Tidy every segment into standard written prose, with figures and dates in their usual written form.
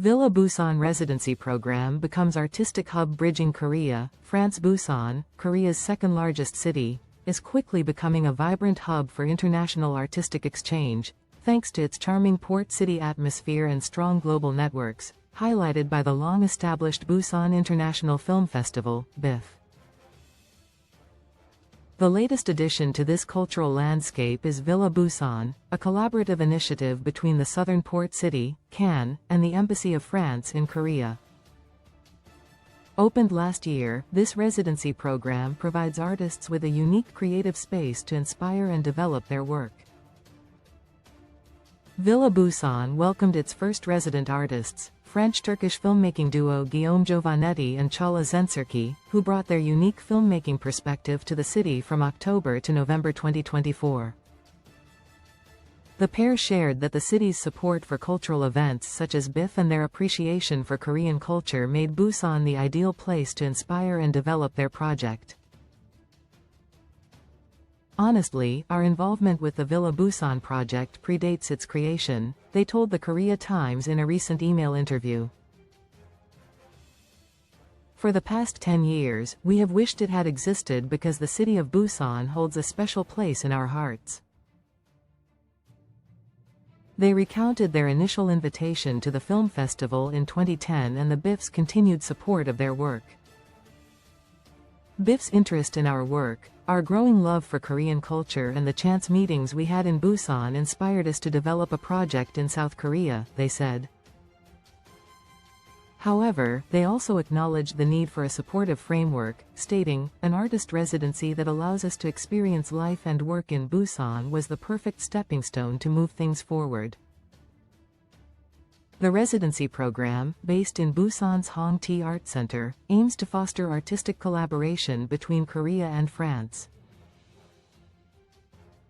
Villa Busan residency program becomes artistic hub bridging Korea. France. Busan, Korea's second-largest city, is quickly becoming a vibrant hub for international artistic exchange, thanks to its charming port city atmosphere and strong global networks, highlighted by the long-established Busan International Film Festival, BIF. The latest addition to this cultural landscape is Villa Busan, a collaborative initiative between the southern port city, Cannes, and the Embassy of France in Korea. Opened last year, this residency program provides artists with a unique creative space to inspire and develop their work. Villa Busan welcomed its first resident artists, French-Turkish filmmaking duo Guillaume Giovannetti and Çağla Şener, who brought their unique filmmaking perspective to the city from October to November 2024. The pair shared that the city's support for cultural events such as BIF and their appreciation for Korean culture made Busan the ideal place to inspire and develop their project. Honestly, our involvement with the Villa Busan project predates its creation, they told the Korea Times in a recent email interview. For the past 10 years, we have wished it had existed because the city of Busan holds a special place in our hearts. They recounted their initial invitation to the film festival in 2010 and the BIF's continued support of their work. BIF's interest in our work, our growing love for Korean culture and the chance meetings we had in Busan inspired us to develop a project in South Korea, they said. However, they also acknowledged the need for a supportive framework, stating, "An artist residency that allows us to experience life and work in Busan was the perfect stepping stone to move things forward." The residency program, based in Busan's Hong T Art Center, aims to foster artistic collaboration between Korea and France.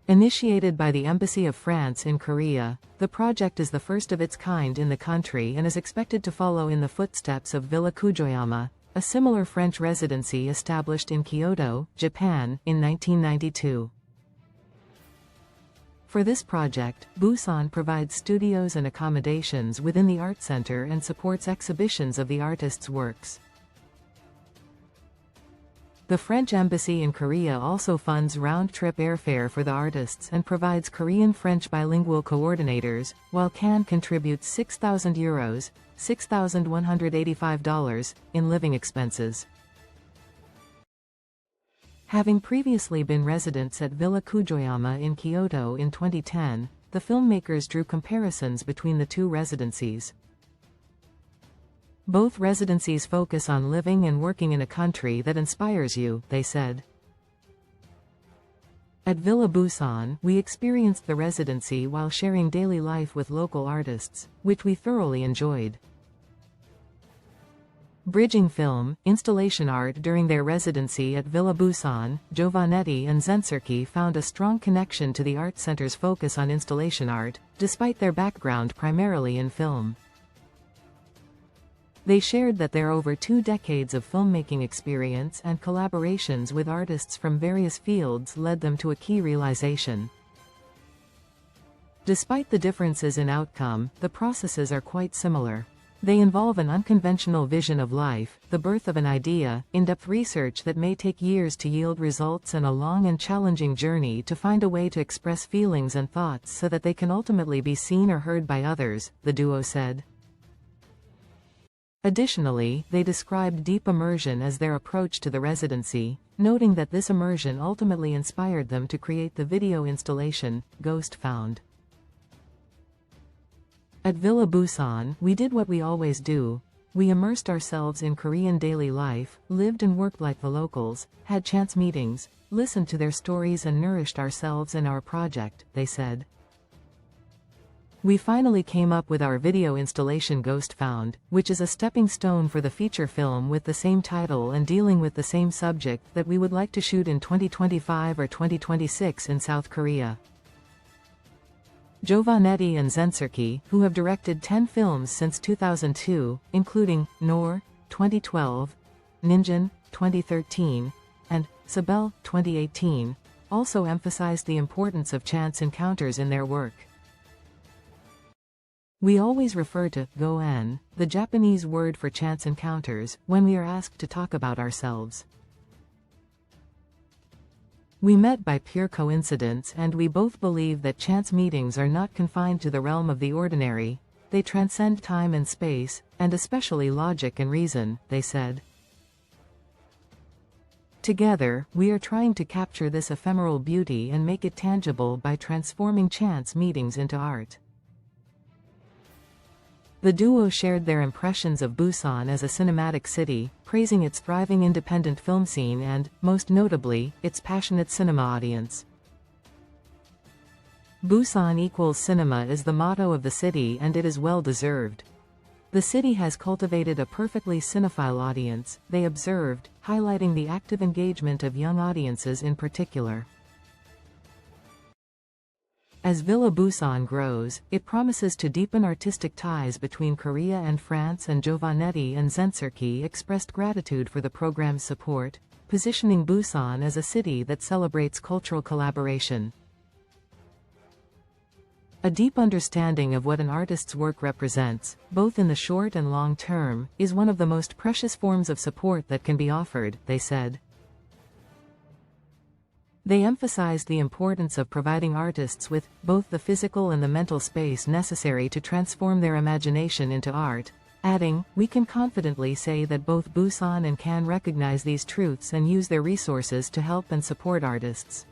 Initiated by the Embassy of France in Korea, the project is the first of its kind in the country and is expected to follow in the footsteps of Villa Kujoyama, a similar French residency established in Kyoto, Japan, in 1992. For this project, Busan provides studios and accommodations within the art center and supports exhibitions of the artists' works. The French Embassy in Korea also funds round-trip airfare for the artists and provides Korean-French bilingual coordinators, while Cannes contributes €6,000, $6,185, in living expenses. Having previously been residents at Villa Kujoyama in Kyoto in 2010, the filmmakers drew comparisons between the two residencies. Both residencies focus on living and working in a country that inspires you, they said. At Villa Busan, we experienced the residency while sharing daily life with local artists, which we thoroughly enjoyed. Bridging film, installation art during their residency at Villa Busan, Giovannetti and Şener found a strong connection to the art center's focus on installation art, despite their background primarily in film. They shared that their over 2 decades of filmmaking experience and collaborations with artists from various fields led them to a key realization. Despite the differences in outcome, the processes are quite similar. They involve an unconventional vision of life, the birth of an idea, in-depth research that may take years to yield results, and a long and challenging journey to find a way to express feelings and thoughts so that they can ultimately be seen or heard by others, the duo said. Additionally, they described deep immersion as their approach to the residency, noting that this immersion ultimately inspired them to create the video installation, Ghost Found. At Villa Busan, we did what we always do. We immersed ourselves in Korean daily life, lived and worked like the locals, had chance meetings, listened to their stories and nourished ourselves and our project, they said. We finally came up with our video installation Ghost Found, which is a stepping stone for the feature film with the same title and dealing with the same subject that we would like to shoot in 2025 or 2026 in South Korea. Giovannetti and Şener, who have directed 10 films since 2002, including Noor, 2012, Ninjin, 2013, and Sabel, 2018, also emphasized the importance of chance encounters in their work. We always refer to goen, the Japanese word for chance encounters, when we are asked to talk about ourselves. We met by pure coincidence, and we both believe that chance meetings are not confined to the realm of the ordinary. They transcend time and space, and especially logic and reason, they said. Together, we are trying to capture this ephemeral beauty and make it tangible by transforming chance meetings into art. The duo shared their impressions of Busan as a cinematic city, praising its thriving independent film scene and, most notably, its passionate cinema audience. Busan equals cinema is the motto of the city, and it is well deserved. The city has cultivated a perfectly cinephile audience, they observed, highlighting the active engagement of young audiences in particular. As Villa Busan grows, it promises to deepen artistic ties between Korea and France, and Giovannetti and Zenserki expressed gratitude for the program's support, positioning Busan as a city that celebrates cultural collaboration. A deep understanding of what an artist's work represents, both in the short and long term, is one of the most precious forms of support that can be offered, they said. They emphasized the importance of providing artists with both the physical and the mental space necessary to transform their imagination into art, adding, "We can confidently say that both Busan and Cannes recognize these truths and use their resources to help and support artists."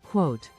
Quote,